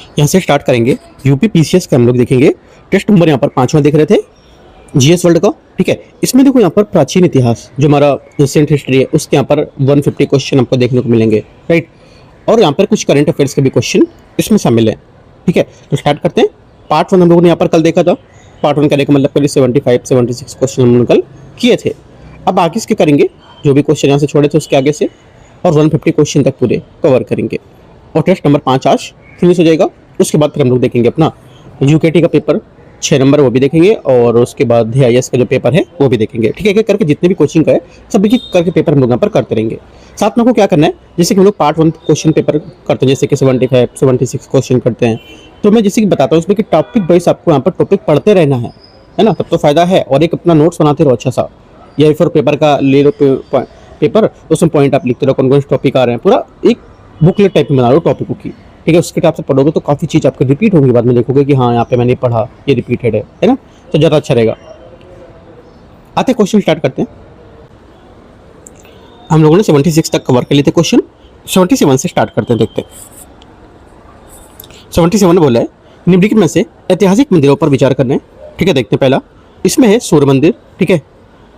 यहाँ से स्टार्ट करेंगे। यूपी पीसीएस का हम लोग देखेंगे। टेस्ट नंबर यहाँ पर 5वां देख रहे थे, जीएस वर्ल्ड का। ठीक है, इसमें देखो यहाँ पर प्राचीन इतिहास जो हमारा एंशिएंट हिस्ट्री है उसके यहाँ पर 150 क्वेश्चन आपको देखने को मिलेंगे, राइट। और यहाँ पर कुछ करंट अफेयर्स के भी क्वेश्चन इसमें शामिल है। ठीक है, तो स्टार्ट करते हैं। पार्ट 1 हम लोगों ने यहाँ पर कल देखा था। पार्ट 1 करने का मतलब करीब 75-76 क्वेश्चन हम लोग कल किए थे। अब आगे इसके करेंगे जो भी क्वेश्चन यहाँ से छोड़े थे उसके आगे से, और 150 क्वेश्चन तक पूरे कवर करेंगे। और टेस्ट नंबर 5 आज फिनिश हो जाएगा। उसके बाद फिर हम लोग देखेंगे अपना यूकेटी का पेपर 6 नंबर, वो भी देखेंगे। और उसके बाद DIS का जो पेपर है वो भी देखेंगे। ठीक है, एक एक करके जितने भी कोचिंग का है सभी की करके पेपर हम लोग यहाँ पर करते रहेंगे। साथ में को क्या करना है, जैसे कि हम लोग पार्ट 1 क्वेश्चन पेपर करते हैं, जैसे कि 75-76 क्वेश्चन करते हैं, तो मैं जैसे कि बताता हूँ उसमें कि टॉपिक वाइज आपको यहाँ पर टॉपिक पढ़ते रहना है ना, तब तो फायदा है। और एक अपना नोट्स बनाते रहो अच्छा सा, या फिर पेपर का ले लो पेपर, उसमें पॉइंट आप लिखते रहो कौन कौन से टॉपिक आ रहे हैं, पूरा एक बुकलेट टाइप में बना लो टॉपिकों की। ठीक है, उसके टाइप से पढ़ोगे तो काफ़ी चीज़ आपको रिपीट होगी, बाद में देखोगे कि हाँ यहाँ पे मैंने पढ़ा, ये रिपीटेड है ना, तो ज़्यादा अच्छा रहेगा। आते क्वेश्चन स्टार्ट करते हैं। हम लोगों ने 76 तक कवर कर लिए थे क्वेश्चन, 77 से स्टार्ट करते हैं, देखते हैं। 77 ने बोला है निम्नलिखित में से ऐतिहासिक मंदिरों पर विचार करना है। ठीक है, देखते हैं। पहला इसमें है सूर्य मंदिर, ठीक है।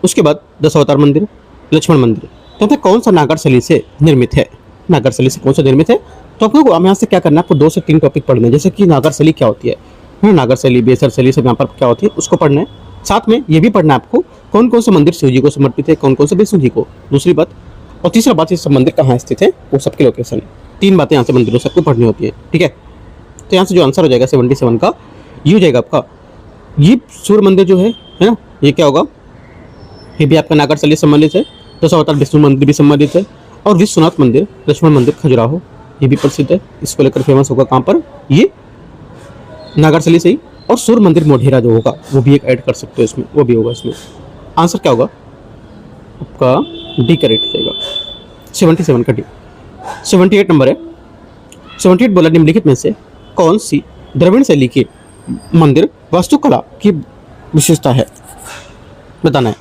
उसके बाद दशावतार मंदिर, लक्ष्मण मंदिर। तो कौन सा नागर शैली से निर्मित है, नागर शैली से कौन सा निर्मित है। तो आपको यहाँ से क्या करना है, आपको 2 से 3 टॉपिक पढ़ने हैं, जैसे कि नागर शैली क्या होती है, नागर शैली, बेसर शैली सब यहाँ पर क्या होती है उसको पढ़ना है। साथ में ये भी पढ़ना है आपको कौन कौन से मंदिर शिव जी को समर्पित है, कौन कौन से विष्णु जी को, दूसरी बात। और तीसरा बात, ये सब मंदिर कहाँ स्थित है वो सबके लोकेशन है। 3 बातें यहाँ से मंदिरों सबको पढ़नी होती है। ठीक है, तो यहाँ से जो आंसर हो जाएगा 77 का, ये हो जाएगा आपका, ये सूर्य मंदिर जो है ना, ये क्या होगा, ये भी आपका नागर शैली से संबंधित है। दशावतार विष्णु मंदिर भी संबंधित है। और विश्वनाथ मंदिर, लक्ष्मण मंदिर खजुराहो, ये भी प्रसिद्ध है, इसको लेकर फेमस होगा कहाँ पर, ये नागर शैली से ही। और सूर्य मंदिर मोढेरा जो होगा वो भी एक ऐड कर सकते हो इसमें, वो भी होगा इसमें। आंसर क्या होगा आपका, डी करेक्ट हो जाएगा, 77 का डी। 78 नंबर है। 78 बोला निम्नलिखित में से कौन सी द्रविड़ शैली के मंदिर वास्तुकला की विशेषता है, बताना है।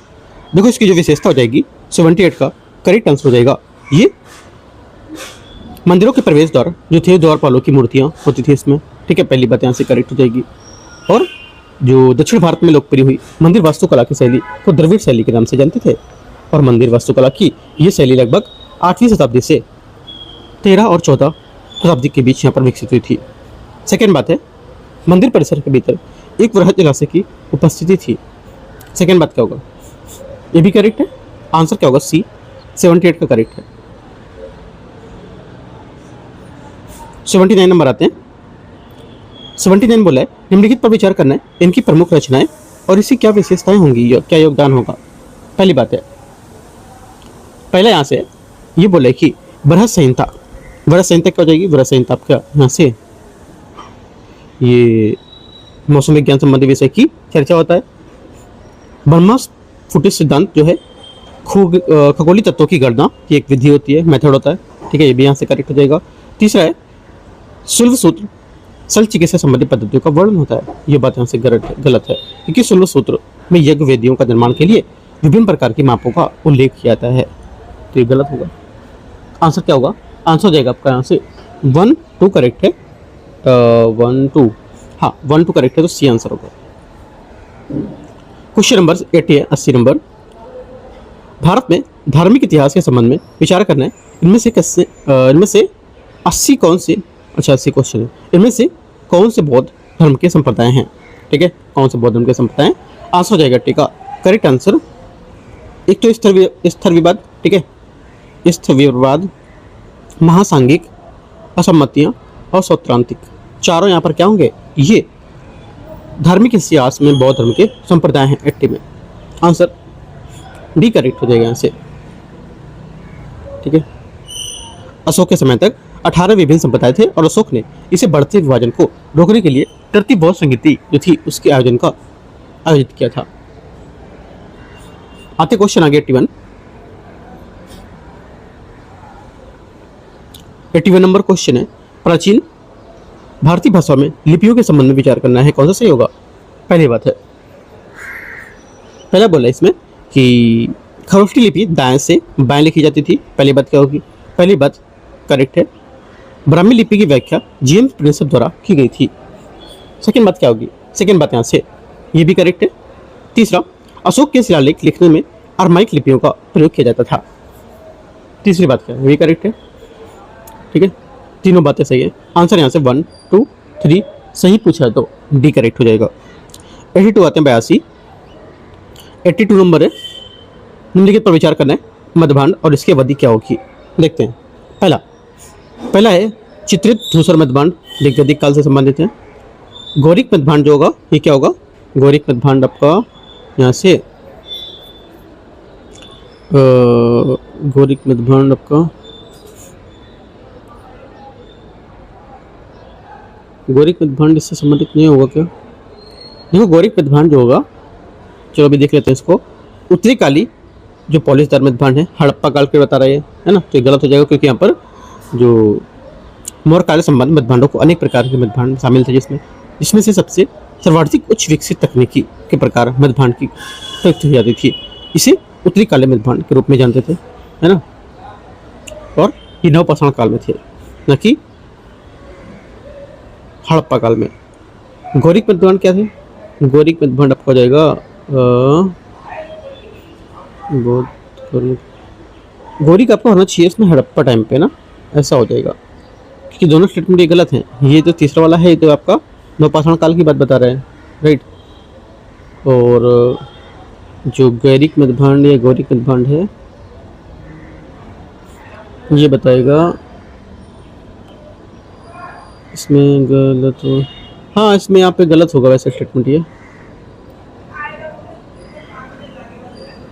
देखो इसकी जो विशेषता हो जाएगी 78 का करेक्ट आंसर हो जाएगा, ये मंदिरों के प्रवेश द्वार जो थे, द्वारपालों की मूर्तियां होती थी इसमें। ठीक है, पहली बात यहाँ से करेक्ट हो जाएगी। और जो दक्षिण भारत में लोकप्रिय हुई मंदिर वास्तुकला की शैली को द्रविड़ शैली के नाम से जानते थे। और मंदिर वास्तुकला की ये शैली लगभग 8वीं शताब्दी से 13 और 14 शताब्दी के बीच यहाँ पर विकसित हुई थी। सेकेंड बात है, मंदिर परिसर के भीतर एक वृहद जलाशय की उपस्थिति थी। सेकेंड बात क्या होगा, ये भी करेक्ट है। आंसर क्या होगा, सी, 78 का करेक्ट है। 79 नंबर आते हैं। 79 बोला है निम्नलिखित पर विचार करना है, इनकी प्रमुख रचनाएं और इसकी क्या विशेषताएं होंगी, क्या योगदान होगा। पहली बात है, पहला यहाँ से ये बोले कि बृहद संहिता, बृहद संहिता क्या हो जाएगी, बृहद संहिता आपका यहाँ से ये मौसम विज्ञान संबंधी विषय की चर्चा होता है। ब्रह्मस्फुटित सिद्धांत जो है खगोलीय तत्वों की गणना की एक विधि होती है, मेथड होता है। ठीक है, ये भी यहाँ से करेक्ट हो जाएगा। तीसरा है शुल्भ सूत्र, शल्य चिकित्सा संबंधी पद्धतियों का वर्णन होता है। ये बात यहाँ से गलत है, क्योंकि शुल्भ सूत्र में यज्ञ वेदियों का निर्माण के लिए विभिन्न प्रकार की मापों का उल्लेख किया जाता है, तो ये गलत होगा। आंसर क्या होगा, आंसर हो जाएगा आपका यहाँ से 1, 2 करेक्ट है, 1, 2, हाँ 1, 2 करेक्ट है, तो सी आंसर होगा। क्वेश्चन नंबर 80 नंबर, भारत में धार्मिक इतिहास के संबंध में विचार करना है। इनमें से 80 कौन से, अच्छा 80 क्वेश्चन है, इनमें से कौन से बौद्ध धर्म के संप्रदाय हैं। ठीक है, कौन से बौद्ध धर्म के संप्रदाय, आंसर हो जाएगा टीका करेक्ट आंसर। एक तो स्तर विवाद, ठीक है, स्तर विवाद, महासांगिक, असम्मतियाँ और सौत्रांतिक, चारों यहाँ पर क्या होंगे, ये धार्मिक इतिहास में बौद्ध धर्म के संप्रदाय हैं 80 में। आंसर डी करेक्ट हो जाएगा यहाँ से। ठीक है, अशोक के समय तक 18 विभिन्न संप्रदाय थे और अशोक ने इसे बढ़ते विभाजन को रोकने के लिए तरतीब बौद्ध संगीति जो थी उसके आयोजित किया था। आते क्वेश्चन आगे 81 नंबर क्वेश्चन है, प्राचीन भारतीय भाषा में लिपियों के संबंध में विचार करना है, कौन सा सही होगा। पहली बात है, पहला बोला इसमें कि खरोष्ठी लिपि दाएं से बाएं लिखी जाती थी, पहली बात क्या होगी, पहली बात करेक्ट है। ब्राह्मी लिपि की व्याख्या जेम्स प्रिंसेप द्वारा की गई थी। सेकंड बात क्या होगी? सेकंड बात यहाँ से ये भी करेक्ट है। तीसरा, अशोक के शिलालेख लिखने में अरमाइक लिपियों का प्रयोग किया जाता था। तीसरी बात क्या है? ये भी करेक्ट है। ठीक है, तीनों बातें सही है। आंसर यहाँ से 1, 2, 3 सही पूछा है तो डी करेक्ट हो जाएगा। 82 आते हैं 82। 82 नंबर है, निम्नलिखित पर विचार करना है, मध्यभांड और इसकी अवधि क्या होगी। देखते हैं। पहला है चित्रित धूसर मध्यभांड, वैदिक काल से संबंधित है। गौरिक मध्यभांड जो होगा ये क्या होगा? गौरिक मध्यभांड आपका यहाँ से गौरिक मध्यभांड आपका गौरिक मध्यभांड इससे संबंधित नहीं होगा क्या? देखो गौरिक मध्यभांड जो होगा, चलो अभी देख लेते हैं इसको। उत्तरी काली जो पॉलिशदार मध्यभांड है हड़प्पा काल के बता रहे हैं, है ना, तो ये गलत हो जाएगा क्योंकि यहाँ पर जो मौर्य काल संबंध मध्यभांडों को अनेक प्रकार के मध्यभांड शामिल थे, जिसमें से सबसे सर्वाधिक उच्च विकसित तकनीकी के प्रकार मध्यभांड की प्रयुक्त की जाती थी। इसे उत्तरी काले मध्यभांड के रूप में जानते थे, है ना, और ये नवपाषाण काल में थे, न कि हड़प्पा काल में। गौरिक मध्यभांड क्या थे? गौरिक मध्यभांड आपको हो जाएगा गौरिक आपको होना चाहिए इसमें हड़प्पा टाइम पे ना, ऐसा हो जाएगा क्योंकि दोनों स्टेटमेंट ये गलत हैं। ये जो तीसरा वाला है ये तो आपका नवपाषाण काल की बात बता रहे हैं, राइट। और जो गौरिक मध्यभांड या गौरिक मध्यभांड है ये बताएगा इसमें गलत हो, हाँ इसमें यहाँ पे गलत होगा वैसे स्टेटमेंट। ये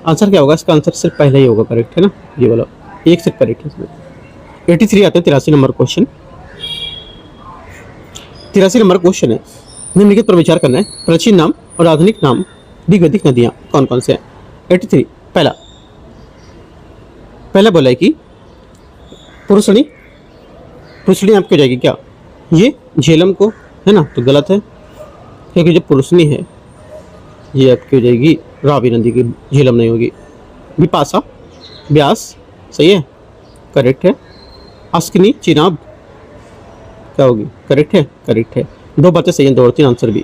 आंसर क्या होगा? इसका आंसर सिर्फ पहले ही होगा, करेक्ट है ना, ये वाला एक सिर्फ करेक्ट है इसमें। 83 आते हैं 83 नंबर क्वेश्चन। 83 नंबर क्वेश्चन है, निम्नलिखित पर विचार करना है, प्राचीन नाम और आधुनिक नाम दिग्वैदिक नदियां कौन कौन से हैं। 83 पहला बोला है कि पुरुषणी आपकी हो जाएगी क्या? ये झेलम को है ना, तो गलत है क्योंकि जो पुरुषनी है ये आपकी हो जाएगी रावी नदी की, झेलम नहीं होगी। विपाशा व्यास सही है, करेक्ट है। अस्किनी चिनाब क्या होगी? करेक्ट है, करेक्ट है। दो बातें सही हैं, 2 और 3 आंसर भी।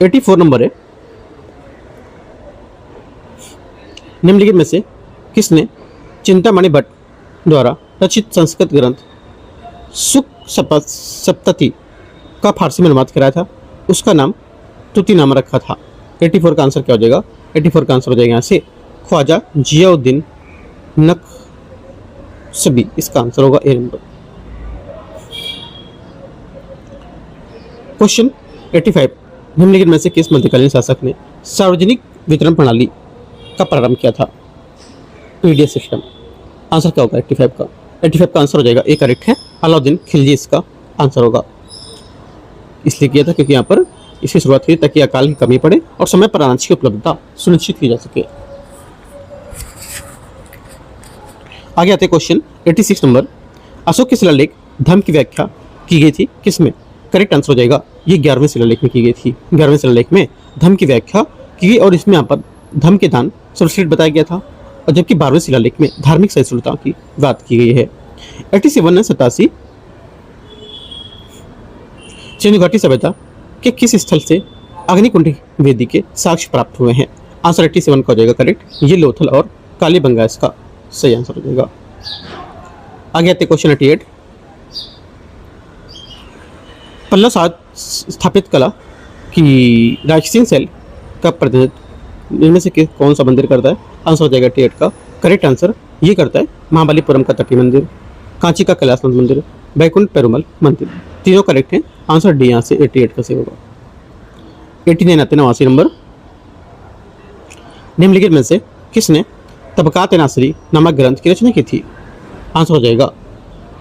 84 नंबर है, निम्नलिखित में से किसने चिंतामणि भट्ट द्वारा रचित संस्कृत ग्रंथ सुख सप्तति का फारसी में अनुवाद कराया था? उसका नाम तुति नाम रखा था। 84 का आंसर क्या हो जाएगा? 84 का आंसर हो जाएगा यहाँ से ख्वाजा जियाउद्दीन नक्शबी, इसका आंसर होगा ए नंबर। क्वेश्चन 85, निम्नलिखित में से किस मध्यकालीन शासक ने सार्वजनिक वितरण प्रणाली का प्रारंभ किया था? PDS system. आंसर क्या होगा 85 का? 85 का आंसर हो जाएगा ए करेक्ट है, अलाउद्दीन खिलजी इसका आंसर होगा। इसलिए किया था क्योंकि यहाँ पर इसकी शुरुआत हुई ताकि अकाल की कमी पड़े और समय पर अनाज की उपलब्धता सुनिश्चित की जा सके। आगे आते क्वेश्चन 86 नंबर, अशोक के शिलालेख धर्म की व्याख्या की गई थी किसमें? करेक्ट आंसर हो जाएगा ये 11वें शिलालेख में की गई थी। 11वें शिलालेख में धर्म की व्याख्या की गई और इसमें यहाँ पर धर्म के दान सर्वश्रेष्ठ बताया गया था, और जबकि 12वें शिलालेख में धार्मिक सहिष्णुता की बात की गई है। 87 है 87, सिंधु घाटी सभ्यता के किस स्थल से अग्निकुंड वेदी के साक्ष्य प्राप्त हुए हैं? आंसर 87 का हो जाएगा करेक्ट, ये लोथल और कालीबंगा इसका सही आंसर हो जाएगा। आगे आते क्वेश्चन 88, पल्लव स्थापित कला की राजसीन शैल का प्रतिनिधित्व इनमें से कौन सा मंदिर करता है? आंसर हो जाएगा 88 का करेक्ट आंसर, ये करता है महाबलीपुरम का तटी मंदिर, कांची का कैलाशनाथ मंदिर, बैकुंठ पेरुमल मंदिर। तीनों करेक्ट हैं, आंसर डी यहाँ से 88 का सही होगा। 89 आते 89 नंबर, निम्नलिखित में से किसने तबकात नासरी नामक ग्रंथ की रचना की थी? आंसर हो जाएगा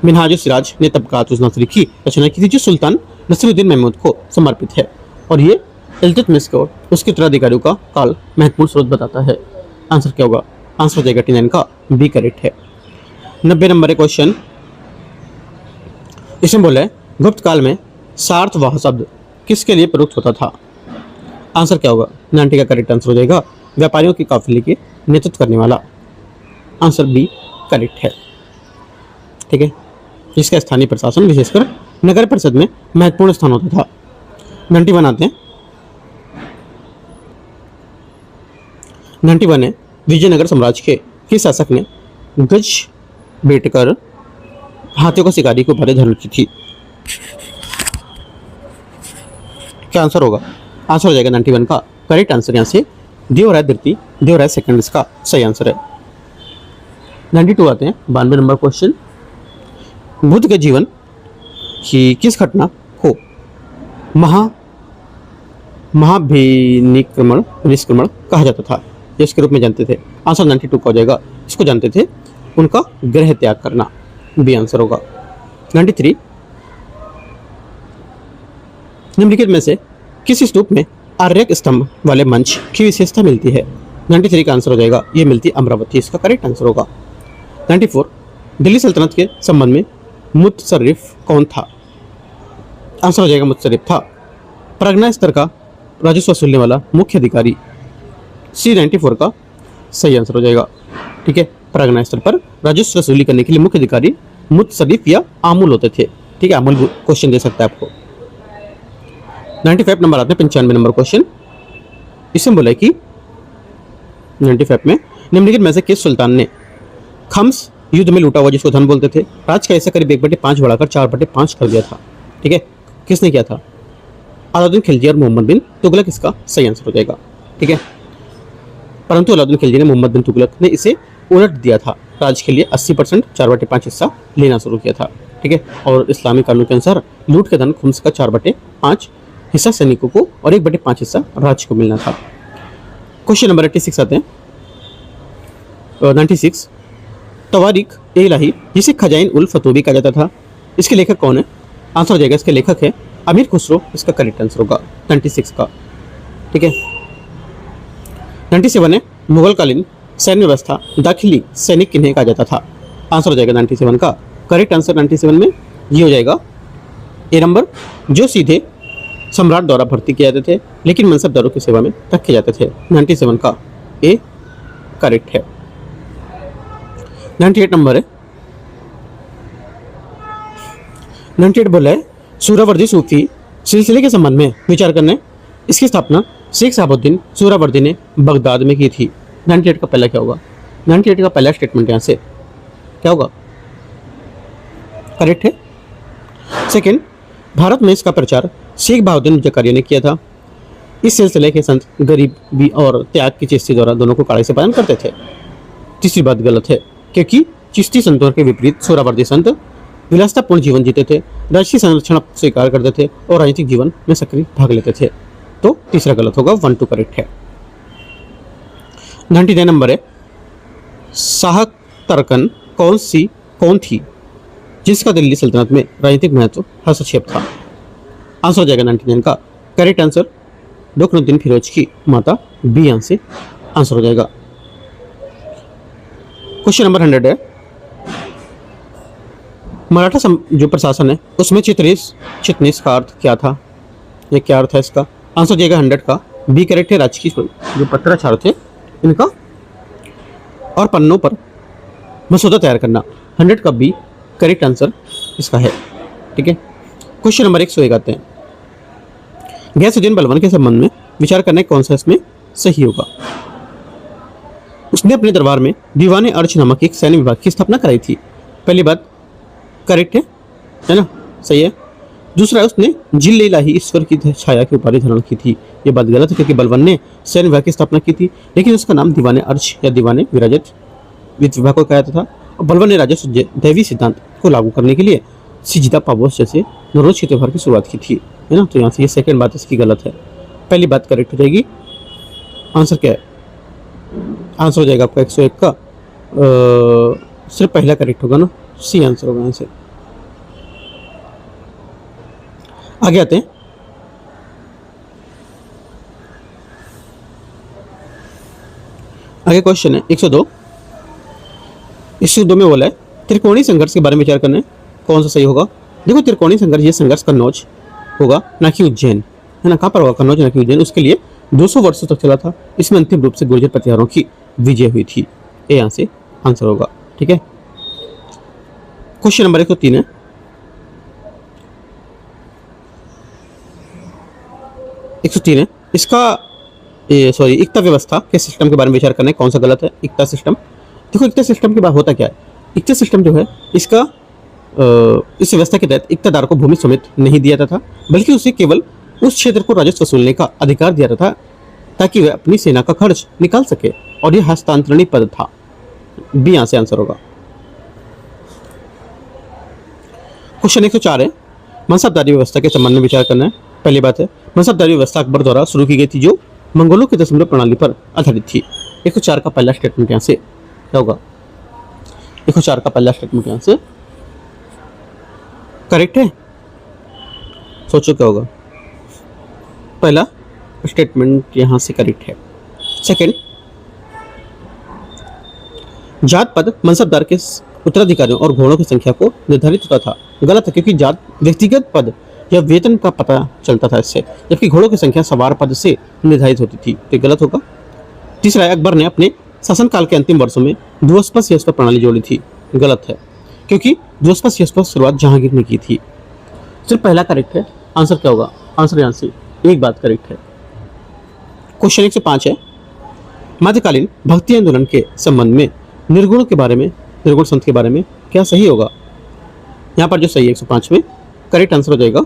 मिनहाजुल सिराज ने तबकात नासरी की रचना की थी, जो सुल्तान नसीरुद्दीन महमूद को समर्पित है, और ये इल्तुतमिश को उसके उत्तराधिकारियों का काल महत्वपूर्ण स्रोत बताता है। आंसर क्या होगा? आंसर हो जाएगा 89 का बी करेक्ट है। 90 नंबर है क्वेश्चन, इसमें बोला है गुप्त काल में सार्थवाह शब्द किसके लिए प्रयुक्त होता था? आंसर क्या होगा? 90 का करेक्ट आंसर हो जाएगा व्यापारियों की काफिले के नेतृत्व करने वाला। आंसर बी करेक्ट है, ठीक है। जिसका स्थानीय प्रशासन विशेषकर नगर परिषद में महत्वपूर्ण स्थान होता था। 91 आते हैं। 91 है विजयनगर साम्राज्य के किस शासक ने गज बेटकर हाथियों का शिकारी को उपाधि धारण की थी? क्या आंसर होगा? आंसर हो जाएगा 91 का करेक्ट आंसर यहाँ से देवराय द्वितीय, देवराय सेकंड इसका सही आंसर है। 92 आते हैं। 92 नंबर क्वेश्चन, बुद्ध के जीवन की किस घटना को महाभिनिक्रमण निष्क्रमण कहा जाता था, इसके रूप में जानते थे? आंसर 92 का हो जाएगा। इसको जानते थे उनका गृह त्याग करना, बी आंसर होगा। 93, निम्नलिखित में से किस स्तूप में आर्यक स्तंभ वाले मंच की विशेषता मिलती है? 93 का आंसर हो जाएगा, ये मिलती अमरावती, इसका करेक्ट आंसर होगा। 94, दिल्ली सल्तनत के संबंध में मुतशर्रिफ कौन था? आंसर हो जाएगा मुतशर्रिफ था प्रज्ञा स्तर का राजस्व वसूलने वाला मुख्य अधिकारी, सी 94 का सही आंसर हो जाएगा। ठीक है, प्रज्ञा स्तर पर राजस्व वसूली करने के लिए मुख्य अधिकारी मुतशर्रिफ या आमुल होते थे। ठीक है, आमुल क्वेश्चन दे सकता है आपको। 95 नंबर आते हैं। 95 नंबर क्वेश्चन, इसमें बोला कि 95 में निम्नलिखित में से किस सुल्तान ने खम्स युद्ध में लूटा हुआ जिसको धन बोलते थे राज का ऐसा करीब 1/5 बढ़ाकर 4/5 कर दिया था? ठीक है, किसने किया था? अलाउद्दीन खिलजी और मोहम्मद बिन तुगलक इसका सही आंसर हो जाएगा। ठीक है, परंतु अलाउद्दीन खिलजी ने मोहम्मद बिन तुगलक ने इसे उलट दिया था, राज के लिए 80% 4/5 हिस्सा लेना शुरू किया था। ठीक है, और इस्लामी कानून के अनुसार लूट के धन खुम्स का 4/5 हिस्सा सैनिकों को और 1/5 हिस्सा राज्य को मिलना था। क्वेश्चन नंबर 86 आते हैं। 96, तवारीख ए इलाही जिसे खजाइन उल फतूबी कहा जाता था, इसके लेखक कौन है? आंसर हो जाएगा, इसके लेखक है अमीर खुसरो, इसका करेक्ट आंसर होगा 96 का। ठीक है, 97 है मुगल कालीन सैन्य व्यवस्था दाखिली सैनिक किन्हें कहा जाता था? आंसर हो जाएगा 97 का करेक्ट आंसर 97 में ये हो जाएगा ए नंबर, जो सीधे सम्राट द्वारा भर्ती किए जाते थे लेकिन मनसबदारों की सेवा में रखे जाते थे। 97 का ए करेक्ट है। 98 नंबर है। 98 बोला है सूरावर्दी सूफी सिलसिले के संबंध में विचार करने, इसकी स्थापना शेख साहबुद्दीन सूरावर्दी ने बगदाद में की थी। 98 का पहला क्या होगा? 98 का पहला स्टेटमेंट यहाँ से क्या होगा? करेक्ट है। सेकंड, भारत में इसका प्रचार शेख बहाउद्दीन जकारिया ने किया था। इस सिलसिले के संत गरीबी और त्याग की चिश्ती द्वारा दोनों को कड़ाई से पालन करते थे। तीसरी बात गलत है क्योंकि चिश्ती संतों के विपरीत सूरावर्दी संत विलासतापूर्ण जीवन जीते थे, राजकीय संरक्षण स्वीकार करते थे और राजनीतिक जीवन में सक्रिय भाग लेते थे। तो तीसरा गलत होगा, 1 2 करेक्ट है। 99 नंबर है शाह तरकन कौन थी जिसका दिल्ली सल्तनत में राजनीतिक महत्व हस्तक्षेप था? आंसर हो जाएगा 99 का करेक्ट आंसर रुकनुद्दीन फिरोज की माता, बी आंसर आंसर हो जाएगा। क्वेश्चन नंबर 100 है मराठा जो प्रशासन है उसमें चितनीस का अर्थ क्या था? ये क्या अर्थ है इसका? आंसर दिएगा 100 का बी करेक्ट है। राजकीय जो पत्राचार थे इनका और पन्नों पर मसौदा तैयार करना, 100 का बी करेक्ट आंसर इसका है। ठीक है, क्वेश्चन नंबर 101 आते हैं। गयासुद्दीन बलवान के संबंध में विचार करने कौन सा इसमें सही होगा? उसने अपने दरबार में दीवाने अर्च नामक एक सैन्य विभाग की स्थापना कराई थी। पहली बात करेक्ट है ना, सही है। दूसरा, उसने जिल इलाही ईश्वर की छाया की उपाधि धारण की थी। ये बात गलत है क्योंकि बलवान ने सैन्य विभाग की स्थापना की थी लेकिन उसका नाम दीवाने अर्च या दीवाने विराजत वित्त विभाग को कहा जाता था। और बलवान ने राजस्व दैवी सिद्धांत को लागू करने के लिए सिजिदा पाबोस जैसे नवरोज के त्यौहार की शुरुआत की थी, है ना। तो यहाँ से ये सेकंड बात इसकी गलत है, पहली बात करेक्ट हो जाएगी। आंसर क्या है? आंसर हो जाएगा आपका 101 का सिर्फ पहला करेक्ट होगा ना, सी आंसर होगा यहाँ से। आगे आते हैं। आगे क्वेश्चन है 102। 102 में बोला है त्रिकोणीय संघर्ष के बारे में विचार करना है, कौन सा सही होगा? देखो, त्रिकोणीय संघर्ष, ये संघर्ष कन्नौज होगा ना कि उज्जैन, है ना। कहाँ पर होगा? कन्नौज ना कि उज्जैन। उसके लिए 200 वर्षों तक चला था। इसमें अंतिम रूप से गुर्जर प्रतिहारों की विजय हुई थी। ये यहाँ से आंसर होगा। ठीक है, क्वेश्चन नंबर 103 है 103 है, इसका इक्ता व्यवस्था के सिस्टम के बारे में विचार करना है, कौन सा गलत है इक्ता सिस्टम। देखो इक्ता सिस्टम के बाद होता क्या है, इक्ता सिस्टम जो है इसका इस व्यवस्था के तहत इक्तादार को भूमि समेत नहीं दिया जाता था, बल्कि उसे केवल उस क्षेत्र को राजस्व वसूलने का अधिकार दिया जाता था ताकि वह अपनी सेना का खर्च निकाल सके, और यह हस्तांतरणी पद था। बी यहां से आंसर होगा। क्वेश्चन 104 है, मनसबदारी व्यवस्था के संबंध में विचार करना है। पहली बात है, मनसबदारी व्यवस्था अकबर द्वारा शुरू की गई थी जो मंगोलों की दशमलव प्रणाली पर आधारित थी। 104 का पहला स्टेटमेंट यहां से क्या होगा, 104 का पहला स्टेटमेंट यहां से करेक्ट है, सोचो क्या होगा। पहला स्टेटमेंट यहां से करेक्ट है। सेकंड, जात पद मनसबदार के उत्तराधिकारियों और घोड़ों की संख्या को निर्धारित होता था। गलत है, क्योंकि जात व्यक्तिगत पद या वेतन का पता चलता था इससे, जबकि घोड़ों की संख्या सवार पद से निर्धारित होती थी, तो गलत होगा। तीसरा, अकबर ने अपने शासनकाल के अंतिम वर्षों में द्वस्पस यस्पस प्रणाली जोड़ी थी। गलत है, क्योंकि द्वस्पस यस्पस शुरुआत जहांगीर ने की थी। सिर्फ पहला करेक्ट है। आंसर क्या होगा, आंसर यहां से एक बात करेक्ट है। क्वेश्चन 105 है, मध्यकालीन भक्ति आंदोलन के संबंध में निर्गुण के बारे में, निर्गुण संत के बारे में क्या सही होगा। यहां पर जो सही है 105 में करेक्ट आंसर हो जाएगा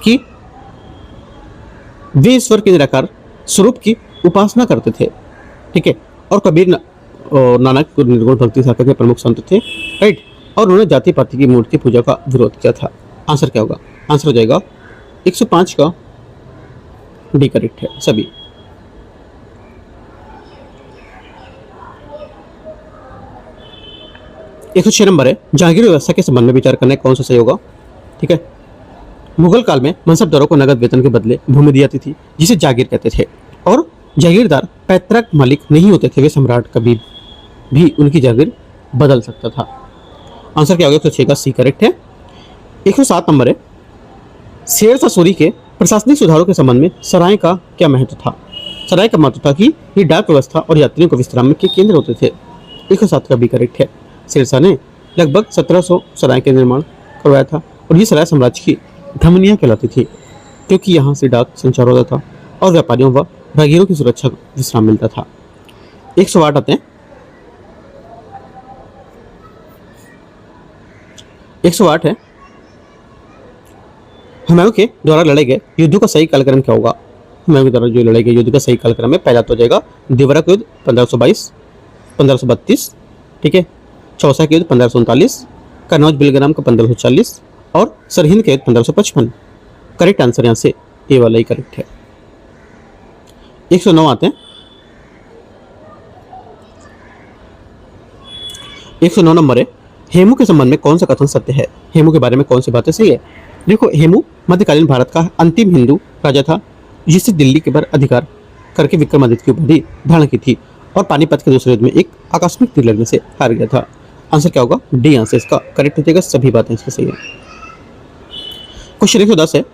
कि वे ईश्वर के निराकार स्वरूप की उपासना करते थे, ठीक है, और कबीर और नानक निर्गुण भक्ति शाखा के प्रमुख संत थे, राइट, और उन्होंने जाति पाति की मूर्ति पूजा का विरोध किया था। आंसर क्या होगा, आंसर हो जाएगा 105 का डी करेक्ट है सभी। एक सौ 6 नंबर है, जहांगीर व्यवस्था के संबंध में विचार करना है, कौन सा सही होगा। ठीक है, मुगल काल में मनसबदारों को नगद वेतन के बदले भूमि दी जाती थी, जिसे जागीर कहते थे, और जागीरदार पैतृक मालिक नहीं होते थे, वे सम्राट कभी भी उनकी जागीर बदल सकता था। आंसर क्या होगा, 106 का सी करेक्ट है। 107 नंबर है, शेर शाह सूरी के प्रशासनिक सुधारों के संबंध में सराय का क्या महत्व था। सराय का महत्व था कि ये डाक व्यवस्था और यात्रियों को विश्राम के केंद्र होते थे। 107 का भी करेक्ट है। शेरशाह ने लगभग 1700 सराय के निर्माण करवाया था, और ये सराय साम्राज्य की धमनियां कहलाती थी, क्योंकि यहाँ से डाक संचार होता था और व्यापारियों व राहगीरों की सुरक्षा विश्राम मिलता था। 108 आते हैं, 108 है, हुमायूं के द्वारा लड़े गए युद्धों का सही कालक्रम क्या होगा। हुमायूं के द्वारा जो लड़े गए युद्ध का सही कालक्रम है, पहला तो हो जाएगा देवरा का युद्ध 1522 1532, ठीक है, चौसा के युद्ध 1539, कन्नौज बिलग्राम का 1540, और सरहिंद के युद्ध 1555। करेक्ट आंसर यहाँ से ए वाला ही करेक्ट है। 109 आते हैं, 109 नंबर है, हेमू के संबंध में कौन सा कथन सत्य है। हेमू के बारे में कौन सी बातें सही है। देखो, हेमू मध्यकालीन भारत का अंतिम हिंदू राजा था, जिससे दिल्ली के पर अधिकार करके विक्रमादित्य की उपाधि धारण की थी, और पानीपत के दूसरे युद्ध में एक आकस्मिक तीर लगने से हार गया था। आंसर क्या होगा, डी आंसर इसका करेक्ट हो जाएगा, सभी बातें इसकी सही है। क्वेश्चन 110 है,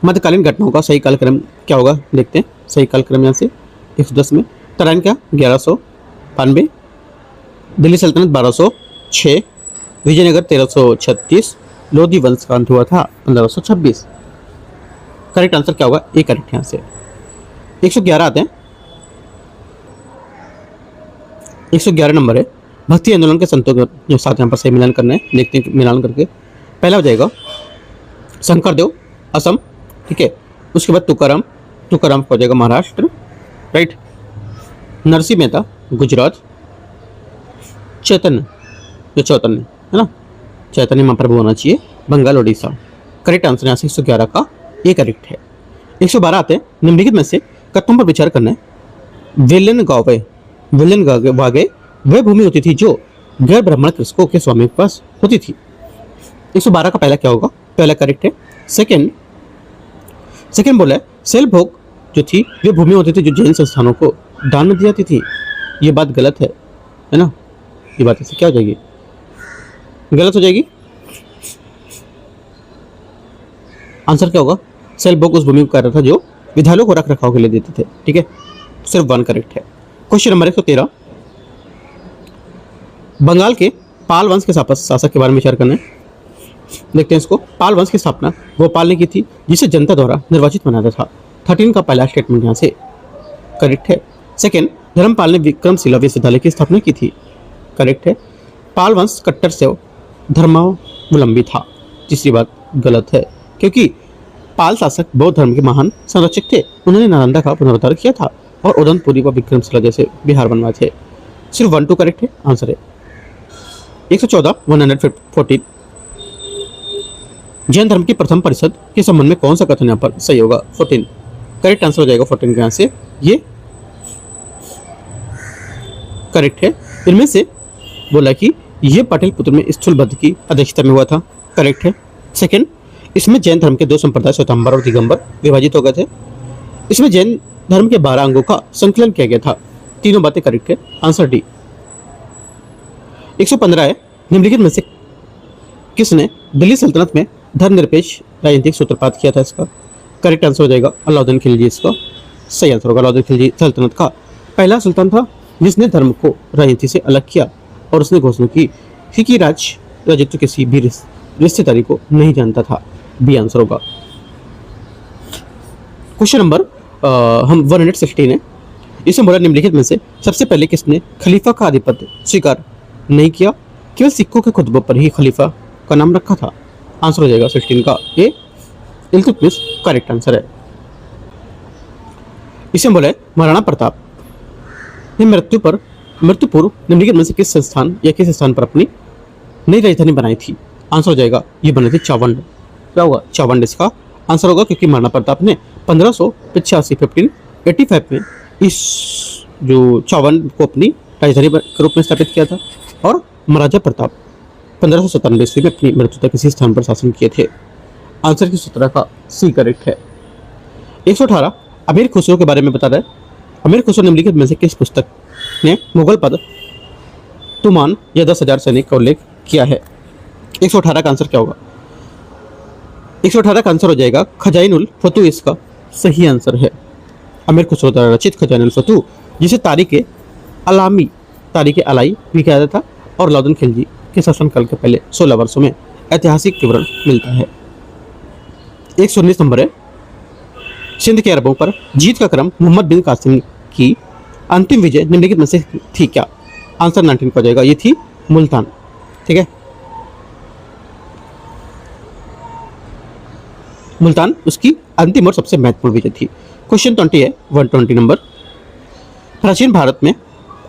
मध्यकालीन घटनाओं का सही कालक्रम क्या होगा, देखते हैं। सही कालक्रम यहाँ से 110 में तराइन का 1192, दिल्ली सल्तनत 1206, विजयनगर 1336, लोधी वंश का अंत हुआ था 1526। करेक्ट आंसर क्या होगा, ए करेक्ट यहाँ से। 111 आते हैं, 111 नंबर है, भक्ति आंदोलन के संतों के साथ यहाँ पर सही मिलान करना है, देखते हैं मिलान करके। पहला हो जाएगा शंकरदेव असम, ठीक है, उसके बाद तुकाराम, तुकाराम हो जाएगा महाराष्ट्र, राइट, नरसिंह मेहता गुजरात, चैतन्य, जो चैतन्य है ना, चैतन्य महाप्रभु होना चाहिए, बंगाल उड़ीसा। करेक्ट आंसर यहाँ से 111 का ए करेक्ट है। 112 आते हैं, निम्नलिखित में से कथनों पर विचार करना है। वेलन गावे वह भूमि होती थी जो गैर ब्राह्मण कृषकों के स्वामी के पास होती थी। 112 का पहला क्या होगा, पहला करेक्ट है। सेकंड बोला है, सेल भोग जो थी वे भूमि होती थी जो जैन संस्थानों को दान में दी जाती थी। ये बात गलत है ना, ये बात ऐसे क्या हो जाएगी, गलत हो जाएगी। आंसर क्या होगा, सेल भोग उस भूमि को कर रहा था जो विद्यालयों को रख रखाव के लिए देते थे, ठीक है, सिर्फ 1 करेक्ट है। क्वेश्चन नंबर 113, बंगाल के पाल वंश के शासक के बारे में विचार करना है। देखते हैं इसको। पाल वंश की स्थापना गोपाल ने की थी, जिसे जनता द्वारा निर्वाचित बनाया था। 13 का पहला स्टेटमेंट यहाँ से करेक्ट है। सेकेंड, धर्मपाल ने विक्रमशिला विश्वविद्यालय की स्थापना की थी। करेक्ट है। पाल वंश कट्टर से धर्मावलंबी था। तीसरी बात गलत है, क्योंकि पाल शासक बौद्ध धर्म के महान संरक्षक थे। उन्होंने नालंदा का पुनरुद्धार किया था और उदनपुरी व विक्रमशिला जैसे बिहार बनवाए थे। सिर्फ 1 2 करेक्ट है, आंसर है 114 114। जैन धर्म की प्रथम परिषद के संबंध में कौन सा कथन यहाँ पर सही होगा? 14 करेक्ट आंसर हो जाएगा। 14 के यहाँ से ये करेक्ट है। इनमें से बोला कि ये पाटलिपुत्र में स्थूलबद्ध की अध्यक्षता में हुआ था। करेक्ट है। सेकंड, इसमें जैन धर्म के 2 संप्रदाय श्वेतांबर और दिगंबर विभाजित हो गए थे। इसमें जैन धर्म के 12 अंगों का संकलन किया गया था। तीनों बातें करेक्ट है, आंसर डी। 115 है, निम्नलिखित में से किसने दिल्ली सल्तनत में धर्मनिरपेक्ष राजनीतिक सूत्रपात किया था? इसका करेक्ट आंसर हो जाएगा अलाउद्दीन खिलजी। इसका सही आंसर होगा। अलाउद्दीन खिलजी सल्तनत का पहला सुल्तान था जिसने धर्म को राजनीति से अलग किया और उसने घोषणा की कि राजत्व किसी भी रिश्तेदारी को नहीं जानता था। बी आंसर होगा। क्वेश्चन नंबर हम 116 है। इसमें बोला निम्नलिखित में से सबसे पहले किसने खलीफा का आधिपत्य स्वीकार नहीं किया? केवल सिखों के खुतबों पर ही खलीफा का नाम रखा था। आंसर हो जाएगा 16 का ए, इल्तुतमिश करेक्ट आंसर है। इसमें बोला महाराणा प्रताप ने मृत्यु पूर्व निम्नलिखित में से किस संस्थान या किस स्थान पर अपनी नई राजधानी बनाई थी? आंसर हो जाएगा ये बनी थी चावंड। क्या होगा? चावंड इसका आंसर होगा, क्योंकि महाराणा प्रताप ने 1585 में इस जो चावंड को अपनी राजधानी के रूप में स्थापित किया था और महाराजा प्रताप 1597 ईस्वी में अपनी मृत्यु तक इसी स्थान पर शासन किए थे। आंसर की 17 का सी करेक्ट है। 118 अमीर खुसरो के बारे में बता रहा है। अमीर खुसरो निम्नलिखित में से किस पुस्तक ने मुगल पद तुमान या 10,000 सैनिक का उल्लेख किया है? 118 का आंसर क्या होगा? 118 का आंसर हो जाएगा खजाइनुल फतू। इसका सही आंसर है। अमीर खुसरो द्वारा रचित खजाइनुल फतू, जिसे तारीख अलाई भी कहा जाता था, और अलाउद्दीन खिलजी के शासनकाल के पहले 16 वर्षों में ऐतिहासिक विवरण मिलता है। 119 नंबर है। सिंध के अरबों पर जीत का क्रम मोहम्मद बिन कासिम की अंतिम विजय निम्नलिखित में से थी क्या? आंसर 19 का हो जाएगा। ये थी मुल्तान। ठीक है, मुल्तान उसकी अंतिम और सबसे महत्वपूर्ण विजय थी। क्वेश्चन 20 है, 120 नंबर। प्राचीन भारत में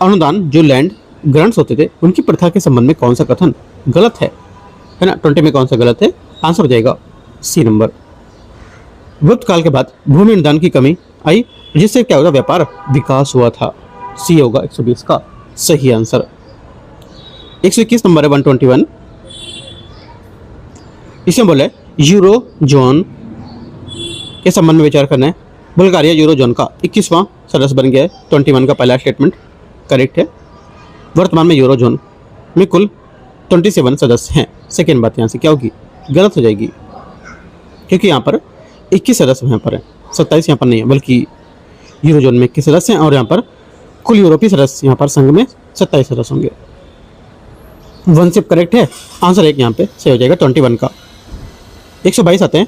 अनुदान जो लैंड ग्रांट्स होते थे उनकी प्रथा के संबंध में कौन सा कथन गलत है ना? 20 में कौन सा गलत है? आंसर हो जाएगा सी नंबर। गुप्त काल के बाद भूमि अनुदान की कमी आई, जिससे क्या होगा? व्यापार विकास हुआ था। सी होगा 120 का सही आंसर। 121 नंबर है, 121। इसमें बोले यूरो जोन के संबंध में विचार करना है। बुल्गारिया यूरो जोन का 21वां सदस्य बन गया है। 21 का पहला स्टेटमेंट करेक्ट है। वर्तमान में यूरो जोन में कुल 27 सदस्य हैं। सेकेंड बात यहाँ से क्या होगी? गलत हो जाएगी, क्योंकि यहाँ पर 21 सदस्य यहाँ पर है, 27 यहाँ पर नहीं है, बल्कि यूरो जोन में 21 सदस्य हैं और यहाँ पर कुल यूरोपीय सदस्य यहाँ पर संघ में 27 सदस्य होंगे। 1 सिर्फ करेक्ट है, आंसर एक यहाँ पे सही हो जाएगा 21 का। 122 आते हैं।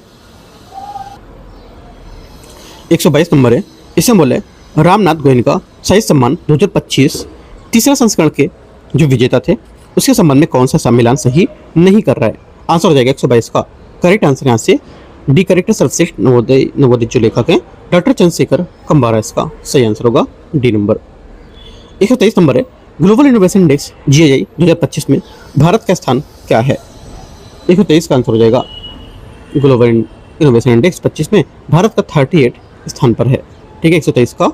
122 नंबर है। इसमें बोले रामनाथ गोयनका का साहित्य सम्मान 2025 तीसरा संस्करण के जो विजेता थे उसके संबंध में कौन सा सम्मेलन सही नहीं कर रहा है? आंसर हो जाएगा 122 का करेक्ट आंसर यहाँ से डी करेक्ट। सर्वश्रेष्ठ नवोदित जो लेखक हैं डॉक्टर चंद्रशेखर कंबारा, इसका सही आंसर होगा डी नंबर। 123 नंबर है। ग्लोबल इनोवेशन इंडेक्स GII 2025 में भारत का स्थान क्या है? 123 का आंसर हो जाएगा ग्लोबल इनोवेशन इंडेक्स 25 में भारत का 38 स्थान पर है। ठीक है, 123 का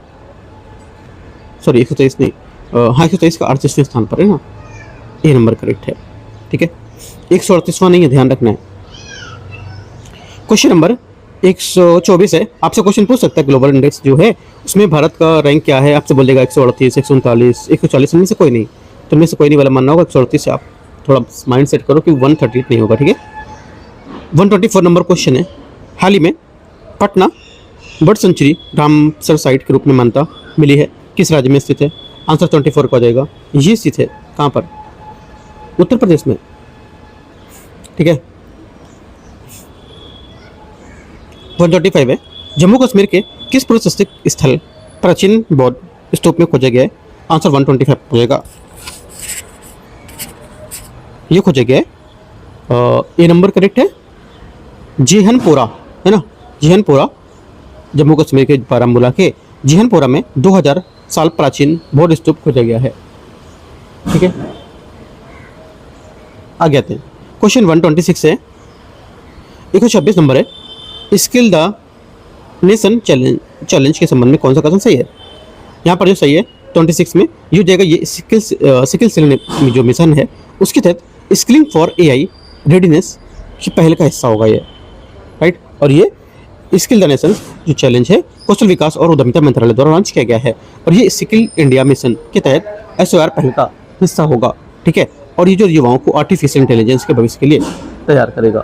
123 नहीं, हाँ 123 का 38वें स्थान पर है ना, ए नंबर करेक्ट है। ठीक है, 138वां नहीं है, ध्यान रखना है। क्वेश्चन नंबर 124 है। आपसे क्वेश्चन पूछ सकता है ग्लोबल इंडेक्स जो है उसमें भारत का रैंक क्या है? आपसे बोल देगा 138, 139, 140 में से कोई नहीं, तो इनमें से कोई नहीं वाला मानना होगा। 138 से आप थोड़ा माइंड सेट करो कि 138 नहीं होगा। ठीक है, 124 नंबर क्वेश्चन है। हाल ही में Patna bird sanctuary Ramsar site के रूप में मान्यता मिली है, किस राज्य में स्थित है? आंसर 24 का हो जाएगा। ये स्थित है कहाँ पर? उत्तर प्रदेश में। ठीक है, 125 है, जम्मू कश्मीर के किस पुरातात्विक स्थल प्राचीन बौद्ध स्तूप में खोजा गया है? आंसर 125 हो जाएगा। ये खोजा गया है, ए नंबर करेक्ट है, जिहनपोरा, है ना, जिहनपोरा, जम्मू कश्मीर के बारामूला के जिहनपोरा में 2000 साल प्राचीन बौद्ध स्तूप खोजा गया है। ठीक है, आगे आते हैं। क्वेश्चन 126 है, 126 नंबर है, स्किल द नेशन चैलेंज के संबंध में कौन सा कथन सही है? यहाँ पर जो सही है 26 में ये जाएगा, ये सिकिल सेल जो मिशन है उसके तहत स्किलिंग फॉर एआई रेडीनेस की पहल का हिस्सा होगा ये, राइट। और ये स्किल द नेशन जो चैलेंज है कौशल विकास और उद्यमिता मंत्रालय द्वारा लॉन्च किया गया है, और ये स्किल इंडिया मिशन के तहत SOR पहल का हिस्सा होगा। ठीक है, और ये जो युवाओं को आर्टिफिशियल इंटेलिजेंस के भविष्य के लिए तैयार करेगा।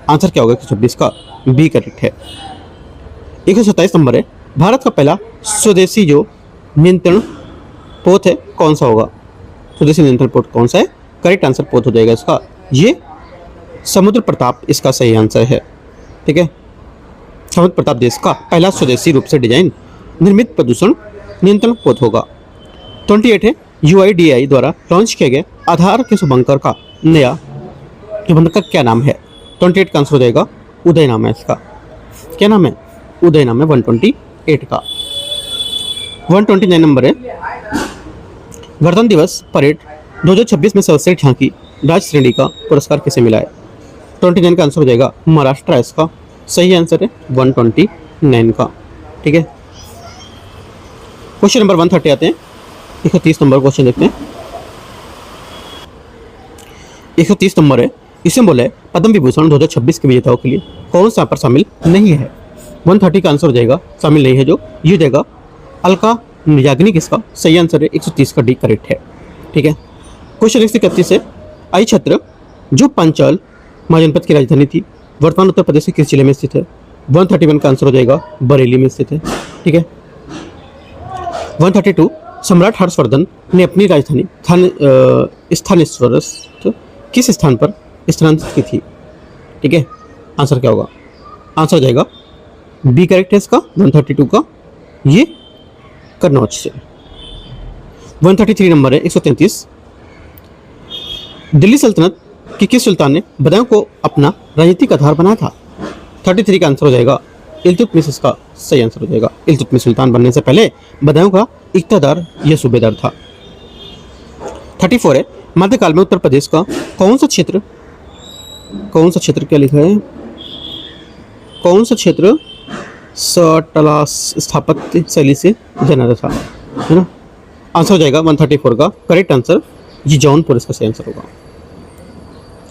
आंसर क्या होगा? 126 का बी करेक्ट है। 127 नंबर है, भारत का पहला स्वदेशी जो नियंत्रण पोत है कौन सा होगा? स्वदेशी नियंत्रण पोत कौन सा है? करेक्ट आंसर पोत हो जाएगा इसका, ये समुद्र प्रताप इसका सही आंसर है। ठीक है, समुद्र प्रताप देश का पहला स्वदेशी रूप से डिजाइन निर्मित प्रदूषण नियंत्रण पोत होगा। 28 है, UIDAI द्वारा लॉन्च किया गया आधार के शुभंकर का नया शुभंकर का क्या नाम है? 28 का आंसर हो जाएगा उदय नाम है इसका। क्या नाम है? उदय नाम है 128 का। 129 नंबर है, गणतंत्र दिवस परेड 2026 में सर्वश्रेष्ठ झांकी राज्य श्रेणी का पुरस्कार किसे मिला है? 29 का आंसर हो जाएगा महाराष्ट्र है इसका सही आंसर है 129 का। ठीक है, क्वेश्चन नंबर 130 आते हैं। 130 नंबर क्वेश्चन देखते हैं। 130 नंबर है, इसमें बोला है पद्म विभूषण 2026 के विजेताओं के लिए कौन सा पर शामिल नहीं है? 130 का आंसर हो जाएगा शामिल नहीं है जो ये देगा अलका याग्निक इसका सही आंसर है 130 का डी करेक्ट है। ठीक है, क्वेश्चन 131 है, आई छत्र जो पंचाल महाजनपद की राजधानी थी वर्तमान उत्तर प्रदेश के किस जिले में स्थित है? 131 का आंसर हो जाएगा बरेली में स्थित है। ठीक है, 132 सम्राट हर्षवर्धन ने अपनी राजधानी स्थानेश्वर किस स्थान पर स्थानांतरित की थी? ठीक है, आंसर क्या होगा? आंसर हो जाएगा बी करेक्ट है इसका 132 का, ये कन्नौज से। 133 नंबर है, 133 दिल्ली सल्तनत कि किस सुल्तान ने बदायूं को अपना राजनीतिक आधार बनाया था? 33 का आंसर हो जाएगा इल्तुतमिश इसका सही आंसर हो जाएगा। इल्तुतमिश सुल्तान बनने से पहले बदायूं का इक्तादार या सूबेदार था। 34 है, मध्यकाल में उत्तर प्रदेश का कौन सा क्षेत्र क्या लिखा है? कौन सा क्षेत्र सटला स्थापत्य शैली से जाना था, है ना? आंसर हो जाएगा 134 का करेक्ट आंसर, ये जौनपुर इसका सही आंसर होगा।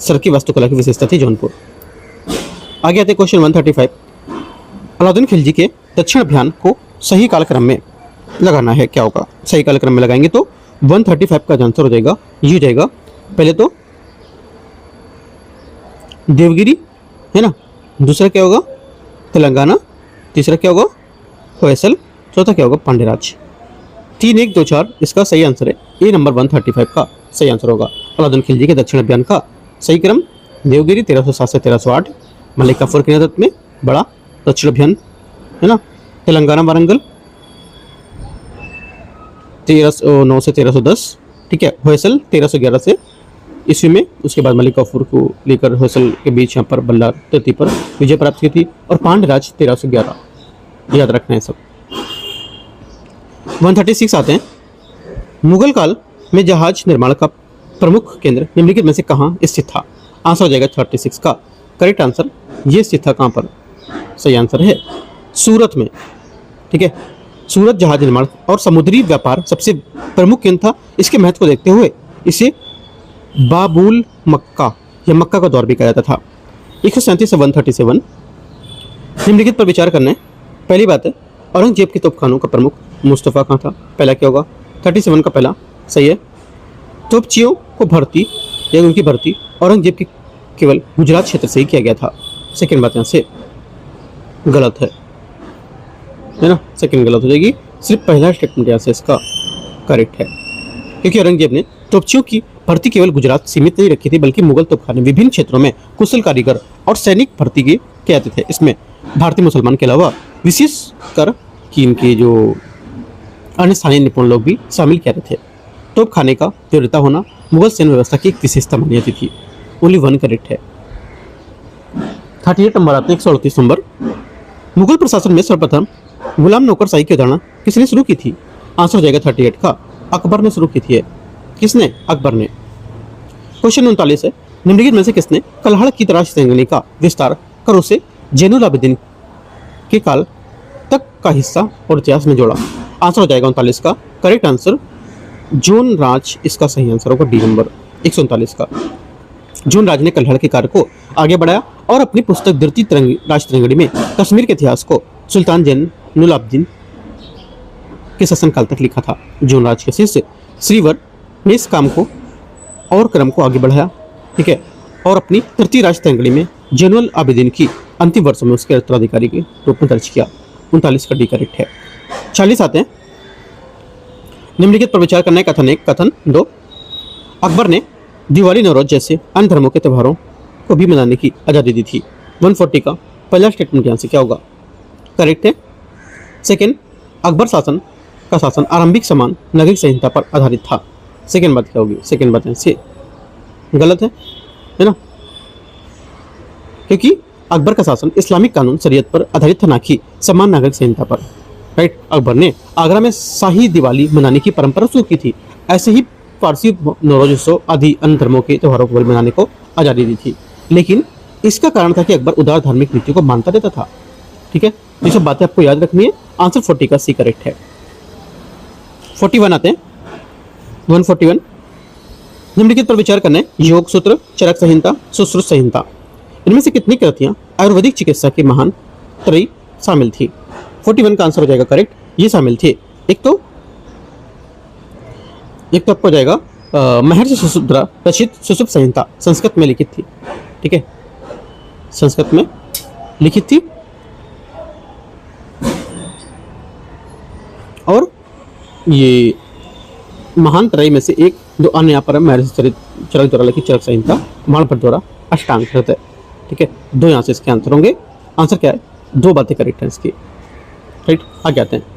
सर की वास्तुकला की विशेषता थी जौनपुर। आगे आते क्वेश्चन 135, अलाउद्दीन खिलजी के दक्षिण अभियान को सही कालक्रम में लगाना है, क्या होगा? सही कालक्रम में लगाएंगे तो 135 का आंसर हो जाएगा ये हो जाएगा, पहले तो देवगिरी है ना, दूसरा क्या होगा तेलंगाना, तीसरा क्या होगा होयसल, चौथा क्या होगा पांडेराज। 3 1 2 4 इसका सही आंसर है, ए नंबर 135 का सही आंसर होगा। अलाउद्दीन खिलजी के दक्षिण अभियान का सही क्रम देवगिरी 1307 से 1308, मलिक काफूर के नेतृत्व में बड़ा दक्षिण अभियान है ना, तेलंगाना वारंगल 1309 से 1310, ठीक है, होयसल 1311 से ईस्वी में, उसके बाद मलिक काफूर को लेकर होयसल के बीच यहाँ पर बल्लार धरती पर विजय प्राप्त की थी, और पांडराज 1311, याद रखना है सब। 136 आते हैं, मुगल काल में जहाज निर्माण का प्रमुख केंद्र निम्नलिखित में से कहाँ स्थित था? आंसर हो जाएगा 36 का करेक्ट आंसर, ये स्थित था कहाँ पर? सही आंसर है सूरत में। ठीक है, सूरत जहाज निर्माण और समुद्री व्यापार सबसे प्रमुख केंद्र था। इसके महत्व को देखते हुए इसे बाबुल मक्का या मक्का का दौर भी कहा जाता था। 137 से 137 निम्नलिखित पर विचार करना है। पहली बात है, औरंगजेब के तोपखानों का प्रमुख मुस्तफ़ा कहाँ था? पहला क्या होगा? 37 का पहला सही है। तोपचियों को भर्ती या उनकी भर्ती औरंगजेब के केवल गुजरात क्षेत्र से ही किया गया था। सेकेंड बात यहाँ से गलत है ना, सेकेंड गलत हो जाएगी, सिर्फ पहला स्टेटमेंट यहाँ से इसका करेक्ट है, क्योंकि औरंगजेब ने तोपचियों की भर्ती केवल गुजरात सीमित नहीं रखी थी, बल्कि मुगल तोपखाने विभिन्न क्षेत्रों में कुशल कारीगर और सैनिक भर्ती के जाते थे। इसमें भारतीय मुसलमान के अलावा विशेष कर कि इनके जो अन्य स्थानीय निपुण लोग भी शामिल किए थे। तोप खाने का तीव्रता होना मुगल सैन्य व्यवस्था की एक विशेषता मानी जाती थी। ओनली वन करेक्ट है। 38 नंबर आते हैं, 138 नंबर। मुगल प्रशासन में सर्वप्रथम गुलाम नौकरशाही की अवधारणा किसने शुरू की थी? आंसर हो जाएगा 38 का, अकबर ने शुरू की थी। किसने? अकबर ने। क्वेश्चन 39 है, निम्नलिखित में से किसने कल्हड़ की तराश सेंगनी का विस्तार कर उसे जैनुल आबिदीन के काल तक का हिस्सा और इतिहास में जोड़ा? आंसर हो जाएगा 39 का, करेक्ट आंसर जून राज इसका सही आंसर होगा डी नंबर 139 का। जून राज ने कल्हड़ के कार्य को आगे बढ़ाया और अपनी पुस्तक द्वितीय राजतरंगिणी में कश्मीर के इतिहास को सुल्तान जैनुल आबिदीन के शासनकाल तक लिखा था। जून राज के शिष्य श्रीवर ने इस काम को और क्रम को आगे बढ़ाया, ठीक है, और अपनी तृतीय राजतरंगिणी में जैनुल आबिदीन की अंतिम वर्षों में उसके उत्तराधिकारी के रूप में दर्ज किया। 39 का डी करेक्ट है। 40 आते हैं, निम्नलिखित पर विचार करना है। कथन 1, कथन 2, अकबर ने दिवाली, नवरोज जैसे अन्य धर्मों के त्योहारों को भी मनाने की आज़ादी दी थी। 140 का पहला स्टेटमेंट यहाँ से क्या होगा? करेक्ट है। सेकेंड, अकबर शासन का शासन आरंभिक समान नागरिक संहिता पर आधारित था। सेकेंड बात क्या होगी? सेकेंड बात यहाँ से गलत है ना, क्योंकि अकबर का शासन इस्लामिक कानून शरीयत पर आधारित था, ना कि समान नागरिक संहिता पर। राइट। अकबर ने आगरा में शाही दिवाली मनाने की परंपरा शुरू की थी। ऐसे ही फारसी नौरोज उत्सव आदि अन्य धर्मों के त्योहारों को मनाने को आज़ादी दी थी, लेकिन इसका कारण था कि अकबर उदार धार्मिक नीतियों को मानता रहता था। ठीक है, ये सब बातें आपको याद रखनी है। आंसर 40 का सी करेक्ट है। 41 आते हैं, 141। निम्नलिखित पर विचार करना है। योग सूत्र, चरक संहिता, सुश्रुत संहिता, इनमें से कितनी कृतियां आयुर्वेदिक चिकित्सा के महान त्रयी शामिल थी? 41 का आंसर हो जाएगा करेक्ट, ये शामिल थे। एक तो आपको हो जाएगा महर्षि सुश्रुत रचित सुश्रुत संहिता, संस्कृत में लिखित थी। ठीक है, संस्कृत में लिखित थी। और ये महान त्रय में से एक जो अन्य यहाँ पर महर्षि चरक द्वारा लिखित चरक संहिता, माणभट्ट द्वारा अष्टांग कृत है। ठीक है, दो यहाँ से इसके आंसर होंगे। आंसर क्या है? दो बातें करेक्ट है इसकी। राइट, आगे आते हैं।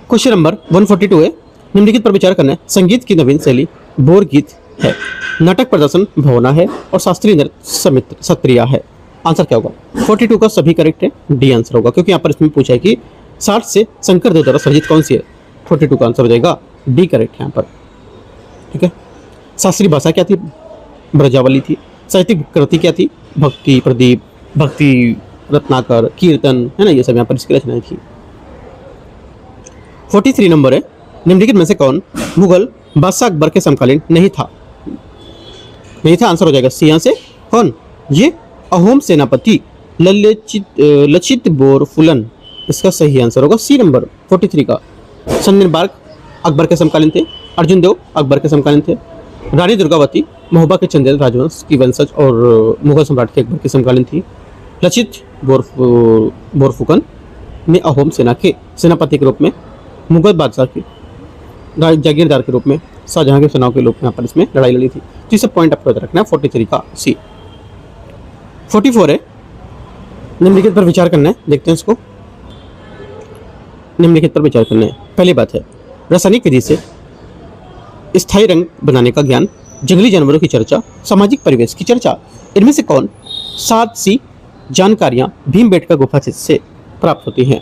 क्वेश्चन नंबर 142 है। निम्नलिखित पर विचार करना है। संगीत की नवीन शैली बोर गीत है, नाटक प्रदर्शन भवना है और शास्त्रीय नृत्य सत्रिया है। आंसर क्या होगा? 42 का सभी करेक्ट है, डी आंसर होगा, क्योंकि यहाँ पर इसमें पूछा है कि 60 से शंकरदेव द्वारा सर्जित कौन सी है। 42 का आंसर हो जाएगा डी करेक्ट है यहाँ पर। ठीक है, शास्त्रीय भाषा क्या थी? ब्रजावली थी। साहित्यिक कृति क्या थी? भक्ति प्रदीप, भक्ति रत्नाकर, कीर्तन, है ना, ये सब यहाँ पर इसकी रचनाएं थी। 43 नंबर है। निम्नलिखित में से कौन मुगल बादशाह अकबर के समकालीन नहीं था? आंसर हो जाएगा सी। यहाँ से कौन? ये अहोम सेनापति लचित बोरफुलन, इसका सही आंसर होगा सी नंबर 43 का। सन्निर्बाग अकबर के समकालीन थे। अर्जुन देव अकबर के समकालीन थे। रानी दुर्गावती महोबा के चंदेल राजवंश की वंशज और मुगल सम्राट के अकबर के समकालीन थी। लचित बोरफुकन ने अहोम सेना के सेनापति के रूप में, मुगल बादशाह के जागीरदार के रूप में, शाहजहां के सेनाओं के रूप में यहाँ पर इसमें लड़ाई लड़ी थी। तो इसे पॉइंट आपको याद रखना है, 43 का सी। 44 है। निम्नलिखित पर विचार करना है, देखते हैं इसको। निम्नलिखित पर विचार करना है। पहली बात है रासायनिक विधि से स्थायी रंग बनाने का ज्ञान, जंगली जानवरों की चर्चा, सामाजिक परिवेश की चर्चा, इनमें से कौन 7 सी जानकारियां भीमबेटका गुफा से प्राप्त होती हैं?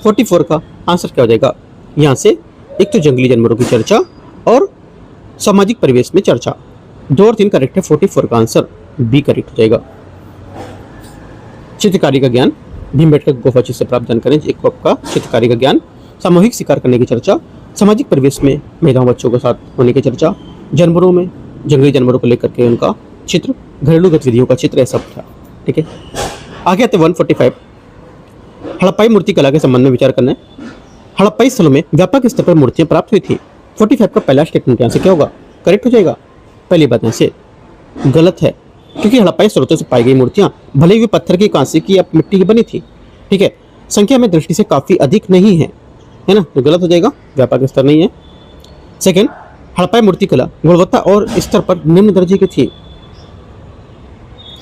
44 का आंसर क्या हो जाएगा? यहाँ से एक तो जंगली जानवरों की चर्चा और सामाजिक परिवेश में चर्चा, 2 और 3 करेक्ट है। 44 का आंसर बी करेक्ट हो जाएगा। चित्रकारी का ज्ञान, भीमबेटका गुफा से प्राप्त जानकारी, एक आपका चित्रकारी का ज्ञान, सामूहिक शिकार करने की चर्चा, सामाजिक परिवेश में महिलाओं बच्चों के साथ होने की चर्चा, जानवरों में जंगली जानवरों को लेकर के उनका चित्र, घरेलू गतिविधियों का चित्र, ऐसा था। ठीक है, आगे आते 145। हड़प्पाई मूर्ति कला के संबंध में विचार करना है। हड़प्पाई स्थलों में व्यापक स्तर पर मूर्तियां प्राप्त हुई थी। 45 का पहला स्टेटमेंट यहाँ से क्या होगा? करेक्ट हो जाएगा। पहली बात यहाँ से गलत है, क्योंकि हड़प्पाई स्रोतों से पाई गई मूर्तियां भले ही पत्थर की, कांसे की या मिट्टी की बनी थी। ठीक है, संख्या में दृष्टि से काफी अधिक नहीं है ना, तो गलत हो जाएगा, व्यापक स्तर नहीं है। सेकेंड, हड़प्पाई मूर्ति कला गुणवत्ता और स्तर पर निम्न दर्जे की थी।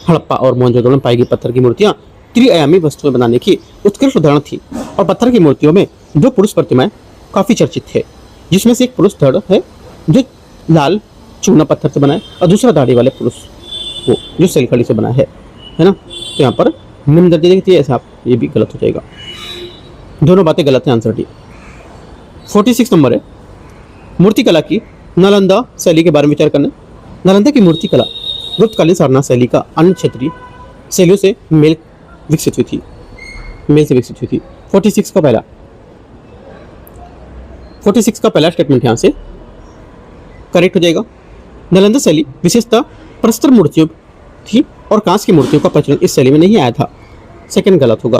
हड़प्पा और मोहनजोदड़ो में पाई गई पत्थर की मूर्तियां त्रिआयामी वस्तुएं बनाने की उत्कृष्ट उदाहरण थी। और पत्थर की मूर्तियों में दो पुरुष प्रतिमाएं काफी चर्चित थे, जिसमें से एक पुरुष धड़ है जो लाल चूना पत्थर से बना है और दूसरा दाढ़ी वाले पुरुष वो जो सैलखड़ी से बना है ना। तो यहाँ पर निम्न दर्जे देखती है, ऐसे आप ये भी गलत हो जाएगा, दोनों बातें गलत है, आंसर डी। 46 नंबर है मूर्तिकला की नालंदा शैली के बारे में विचार करना। नालंदा की मूर्तिकला गुप्तकालीन सारनाथ शैली का अन्य क्षेत्रीय शैलियों से मेल से विकसित हुई थी। 46 का पहला स्टेटमेंट यहाँ से करेक्ट हो जाएगा। नालंदा शैली विशेषतः प्रस्तर मूर्तियों थी और कांस की मूर्तियों का प्रचलन इस शैली में नहीं आया था। सेकंड गलत होगा,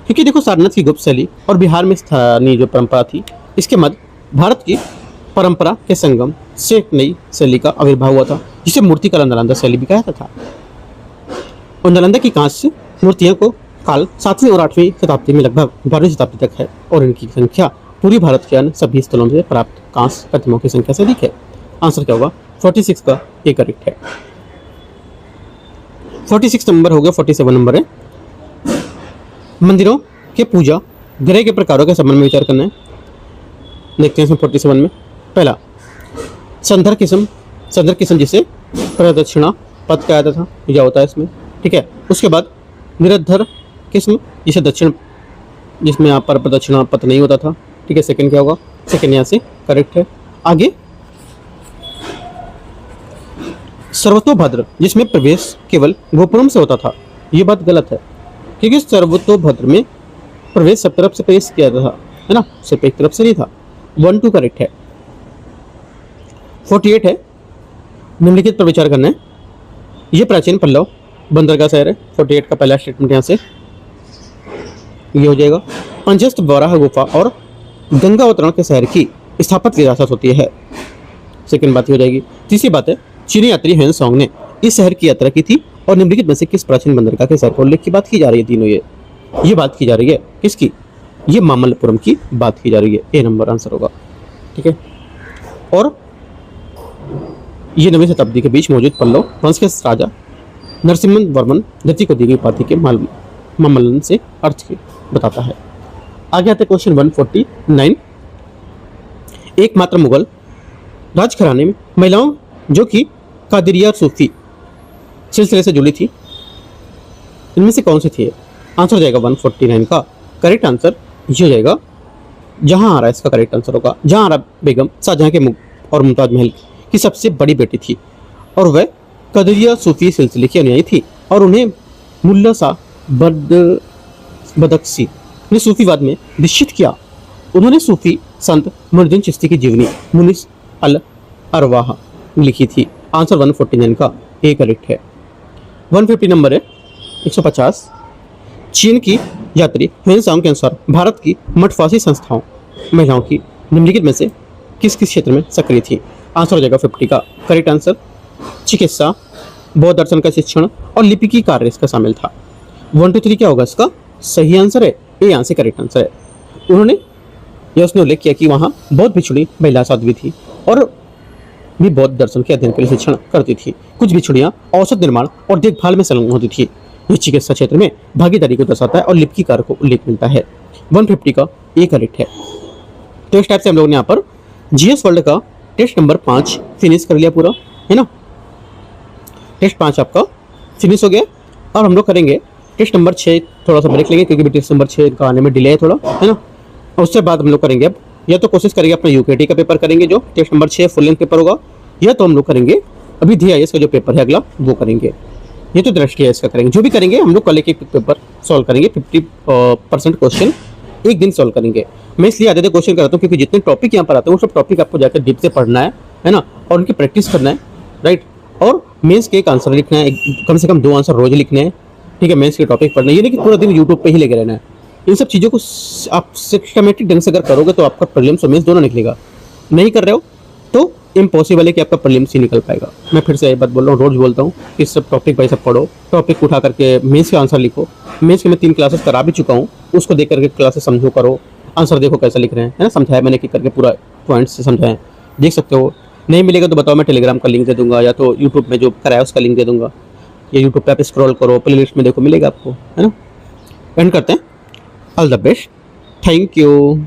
क्योंकि देखो सारनाथ की गुप्त शैली और बिहार में स्थानीय जो परंपरा थी, इसके मध्य भारत की परंपरा के संगम से एक नई शैली का आविर्भाव हुआ था, जिसे मूर्तिकला नालंदा शैली भी कहा जाता था। और नालंदा की कांस्य मूर्तियों को काल 7वीं और 8वीं शताब्दी में लगभग 12वीं शताब्दी तक है, और इनकी संख्या पूरी भारत के अन्य सभी स्थलों से प्राप्त कांस्य प्रतिमाओं की संख्या से अधिक है। आंसर क्या होगा? 46 का ए करेक्ट है। 46 नंबर हो गया। 47 नंबर है मंदिरों के पूजा गृह के प्रकारों के संबंध में विचार करना है। देखते हैं इसमें 47 में पहला संधर किस्म जिसे प्रदक्षिणा पथ कहा जाता था, यह होता है इसमें, ठीक है। उसके बाद निरद्धर किस्म जिसे जिसमें यहाँ पर प्रदक्षिणा पथ नहीं होता था, ठीक है। सेकंड क्या होगा? सेकंड यहाँ से करेक्ट है। आगे सर्वतोभद्र जिसमें प्रवेश केवल गोपुरम से होता था, ये बात गलत है, क्योंकि सर्वतोभद्र में प्रवेश सब तरफ से प्रवेश किया था, है ना, सिर्फ एक तरफ से नहीं था। 1 2 करेक्ट है। 48 है निम्नलिखित पर विचार करना है। ये प्राचीन पल्लव बंदरगाह शहर है। 48 का पहला स्टेटमेंट यहाँ से ये हो जाएगा। पंचस्त बराह गुफा और गंगा अवतरण के शहर की स्थापत्य विरासत होती है, सेकंड बात हो जाएगी। तीसरी बात है चीनी यात्री हेन सॉन्ग ने इस शहर की यात्रा की थी और निम्नलिखित में से किस प्राचीन बंदरगाह के शहर को उल्लेख की बात की जा रही है? तीनों ये बात की जा रही है किसकी? ये मामल्लपुरम की बात की जा रही है। ए नंबर आंसर होगा, ठीक है। और ये 9वीं शताब्दी के बीच मौजूद पल्लव वंश के राजा नरसिम्हन वर्मन द्वितीय को दी गई उपाधि के मामल्लन से अर्थ की बताता है। आगे आते क्वेश्चन 149। एकमात्र मुगल राजघराने में महिलाओं जो कि कादिरिया और सूफी सिलसिले से जुड़ी थी, इनमें से कौन सी थी? आंसर हो जाएगा 149 का करेक्ट आंसर ये हो जाएगा जहां आ रहा है। इसका करेक्ट आंसर होगा जहां आ रहा बेगम शाहजहां के और मुमताज महल की सबसे बड़ी बेटी थी और वह कदरिया सूफी सिलसिले की अनुयायी थी और उन्हें मुल्ला शाह बदख्शी ने सूफीवाद में निश्चित किया। उन्होंने सूफी संत मुइनुद्दीन चिश्ती की जीवनी मुनिस अल अरवाह लिखी थी। आंसर 149 का ए करेक्ट है। 150 नंबर है 150। चीन की यात्री हेन सांग के अनुसार भारत की मठवासी संस्थाओं महिलाओं की निम्नलिखित में से किस किस क्षेत्र में सक्रिय थी? आंसर हो जाएगा 50 का करेक्ट आंसर चिकित्सा, बौद्ध दर्शन का शिक्षण और लिपि की कार्य इसका शामिल था। 1 2 3 क्या होगा इसका सही आंसर है? ए यहाँ से करेक्ट आंसर है। उसने उल्लेख किया कि वहाँ बौद्ध भिक्षुणी महिला साध्वी थी और भी बौद्ध दर्शन के अध्ययन के लिए शिक्षण करती थी। कुछ भिक्षुणियाँ औषध निर्माण और देखभाल में संलग्न होती थी। ये चिकित्सा क्षेत्र में भागीदारी को दर्शाता है और लिपि कार्य को उल्लेख मिलता है। 150 का ए करेक्ट है। तो इस टाइप से हम लोग ने यहाँ पर जीएस वर्ल्ड का टेस्ट नंबर 5 फिनिश कर लिया पूरा, है ना। टेस्ट 5 आपका फिनिश हो गया। और हम लोग करेंगे टेस्ट नंबर 6, थोड़ा सा ब्रेक लेंगे क्योंकि टेस्ट नंबर 6 का आने में डिले है थोड़ा, है ना। और उसके बाद हम लोग करेंगे अब या तो कोशिश करेंगे अपना यूकेटी का पेपर करेंगे जो test number 6 full length paper होगा, या तो हम लोग करेंगे अभी DIS का जो पेपर है अगला वो करेंगे, ये तो दृष्टि है इसका करेंगे। जो भी करेंगे हम लोग कल एक पेपर सॉल्व करेंगे। 50% क्वेश्चन एक दिन सॉल्व करेंगे। मैं इसलिए आधे क्वेश्चन कराता हूँ क्योंकि जितने टॉपिक यहाँ पर आते हैं वो सब टॉपिक आपको जाकर डीप से पढ़ना है ना, और उनकी प्रैक्टिस करना है, राइट। और मेंस के एक आंसर लिखना है, कम से कम 2 आंसर रोज लिखने हैं, ठीक है। मेंस के टॉपिक पढ़ना है, ये नहीं कि पूरा दिन यूट्यूब पे ही लेके रहना है। इन सब चीज़ों को आप सिस्टमेटिक ढंग से अगर करोगे तो आपका प्रीलिम्स और मेंस दोनों निकलेगा। नहीं कर रहे हो तो इम्पॉसिबल है कि आपका प्रीलिम्स ही निकल पाएगा। मैं फिर से ये बात बोल रहा हूँ, रोज बोलता हूँ कि सब टॉपिक भाई सब पढ़ो, टॉपिक उठा करके मेंस के आंसर लिखो। मेंस के मैं 3 क्लासेस करा भी चुका हूँ, उसको देख करके क्लासेस समझो, करो, आंसर देखो कैसा लिख रहे हैं, है ना। समझाया मैंने कि करके पूरा पॉइंट्स से समझाएं, देख सकते हो। नहीं मिलेगा तो बताओ, मैं टेलीग्राम का लिंक दे दूंगा या तो यूट्यूब में जो कराया उसका लिंक दे दूंगा। या यूट्यूब पे आप स्क्रॉल करो, प्ले लिस्ट में देखो, मिलेगा आपको, है ना। एंड करते हैं। All the best, thank you.